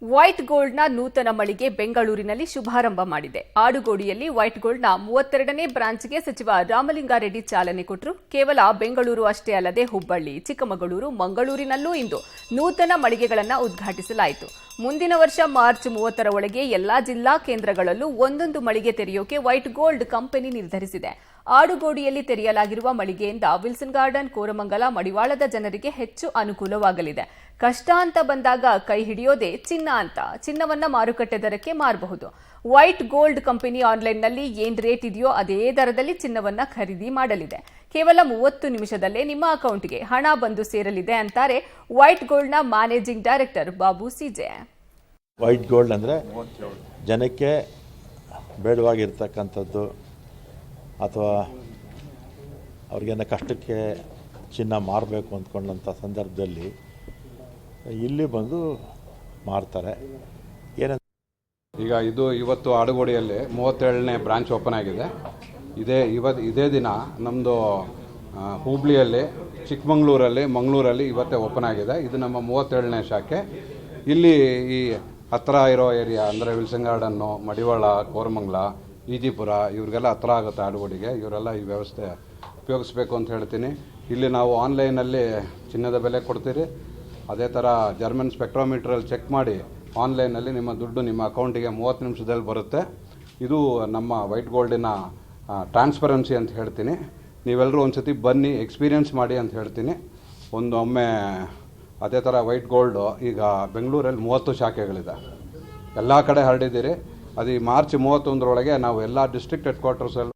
White ಗೋಲ್ಡ್ನ ನೂತನ ಮಳಿಗೆ ಬೆಂಗಳೂರಿನಲ್ಲಿ ಶುಭಾರಂಭ ಮಾಡಿದೆ. ಆಡುಗೋಡಿಯಲ್ಲಿ ವೈಟ್ ಗೋಲ್ಡ್ನ 32ನೇ ಬ್ರಾಂಚ್ಗೆ ಸಚಿವ ರಾಮಲಿಂಗಾರೆಡ್ಡಿ ಚಾಲನೆ ಕೊಟ್ಟರು. ಕೇವಲ ಬೆಂಗಳೂರು ಅಷ್ಟೇ ಅಲ್ಲದೆ ಹುಬ್ಬಳ್ಳಿ, ಚಿಕ್ಕಮಗಳೂರು, ಮಂಗಳೂರಿನಲ್ಲೂ ಇಂದು ನೂತನ ಮಳಿಗೆಗಳನ್ನು ಉದ್ಘಾಟಿಸಲಾಯಿತು. ಮುಂದಿನ ವರ್ಷ ಮಾರ್ಚ್ 30ರ ಒಳಗೆ ಎಲ್ಲಾ ಜಿಲ್ಲಾ ಕೇಂದ್ರಗಳಲ್ಲೂ ಒಂದೊಂದು ಮಳಿಗೆ ತೆರೆಯೋಕೆ ವೈಟ್ ಗೋಲ್ಡ್ ಕಂಪನಿ ನಿರ್ಧರಿಸಿದೆ. ಆಡುಗೋಡಿಯಲ್ಲಿ ತೆರೆಯಲಾಗಿರುವ ಮಳಿಗೆಯಿಂದ ವಿಲ್ಸನ್ ಗಾರ್ಡನ್, ಕೋರಮಂಗಲ, ಮಡಿವಾಳದ ಜನರಿಗೆ ಹೆಚ್ಚು ಅನುಕೂಲವಾಗಲಿದೆ. ಕಷ್ಟ ಅಂತ ಬಂದಾಗ ಕೈ ಹಿಡಿಯೋದೇ ಚಿನ್ನ ಅಂತ ಚಿನ್ನವನ್ನ ಮಾರುಕಟ್ಟೆ ದರಕ್ಕೆ ಮಾರಬಹುದು. ವೈಟ್ ಗೋಲ್ಡ್ ಕಂಪನಿ ಆನ್ಲೈನ್ನಲ್ಲಿ ಏನ್ ರೇಟ್ ಇದೆಯೋ ಅದೇ ದರದಲ್ಲಿ ಚಿನ್ನವನ್ನ ಖರೀದಿ ಮಾಡಲಿದೆ. ಕೇವಲ 30 ನಿಮಿಷದಲ್ಲೇ ನಿಮ್ಮ ಅಕೌಂಟ್ಗೆ ಹಣ ಬಂದು ಸೇರಲಿದೆ ಅಂತಾರೆ ವೈಟ್ ಗೋಲ್ಡ್ನ managing director Babu CJ. White gold ಅಂದರೆ ಜನಕ್ಕೆ ಬೇಡವಾಗಿರ್ತಕ್ಕಂಥದ್ದು ಅಥವಾ ಅವ್ರಿಗೇನ ಕಷ್ಟಕ್ಕೆ ಚಿನ್ನ ಮಾರಬೇಕು ಅಂದ್ಕೊಂಡಂಥ ಸಂದರ್ಭದಲ್ಲಿ ಇಲ್ಲಿ ಬಂದು ಮಾರ್ತಾರೆ. ಈಗ ಇವತ್ತು ಆಡುಗೋಡಿಯಲ್ಲಿ 37ನೇ ಬ್ರಾಂಚ್ ಓಪನ್ ಆಗಿದೆ. ಇದೇ ದಿನ ನಮ್ಮದು ಹುಬ್ಳಿಯಲ್ಲಿ, ಚಿಕ್ಕಮಗಳೂರಲ್ಲಿ, ಮಂಗಳೂರಲ್ಲಿ ಇವತ್ತೇ ಓಪನ್ ಆಗಿದೆ. ಇದು ನಮ್ಮ 37ನೇ ಶಾಖೆ. ಇಲ್ಲಿ ಈ ಹತ್ತಿರ ಇರೋ ಏರಿಯಾ ಅಂದರೆ ವಿಲ್ಸನ್ ಗಾರ್ಡನ್ನು, ಮಡಿವಾಳ, ಕೋರಮಂಗಲ, ಈಜಿಪುರ ಇವ್ರಿಗೆಲ್ಲ ಹತ್ತಿರ ಆಗುತ್ತೆ ಆಡುಗೋಡಿಗೆ. ಇವರೆಲ್ಲ ಈ ವ್ಯವಸ್ಥೆ ಉಪಯೋಗಿಸ್ಬೇಕು ಅಂತ ಹೇಳ್ತೀನಿ. ಇಲ್ಲಿ ನಾವು ಆನ್ಲೈನಲ್ಲಿ ಚಿನ್ನದ ಬೆಲೆ ಕೊಡ್ತೀರಿ. ಅದೇ ಥರ ಜರ್ಮನ್ ಸ್ಪೆಕ್ಟ್ರೋಮೀಟ್ರಲ್ಲಿ ಚೆಕ್ ಮಾಡಿ ಆನ್ಲೈನಲ್ಲಿ ನಿಮ್ಮ ದುಡ್ಡು ನಿಮ್ಮ ಅಕೌಂಟಿಗೆ 30 ನಿಮಿಷದಲ್ಲಿ ಬರುತ್ತೆ. ಇದು ನಮ್ಮ ವೈಟ್ ಗೋಲ್ಡಿನ ಟ್ರಾನ್ಸ್ಪರೆನ್ಸಿ ಅಂತ ಹೇಳ್ತೀನಿ. ನೀವೆಲ್ಲರೂ ಒಂದು ಸತಿ ಬನ್ನಿ, ಎಕ್ಸ್ಪೀರಿಯನ್ಸ್ ಮಾಡಿ ಅಂತ ಹೇಳ್ತೀನಿ. ಒಮ್ಮೆ ಅದೇ ಥರ ವೈಟ್ ಗೋಲ್ಡು ಈಗ ಬೆಂಗಳೂರಲ್ಲಿ 30 ಶಾಖೆಗಳಿದೆ. ಎಲ್ಲ ಕಡೆ ಹರಡಿದ್ದೀರಿ. ಅದು ಈ ಮಾರ್ಚ್ 31ರೊಳಗೆ ನಾವು ಎಲ್ಲ ಡಿಸ್ಟ್ರಿಕ್ಟ್ ಹೆಡ್ ಕ್ವಾರ್ಟರ್ಸಲ್ಲಿ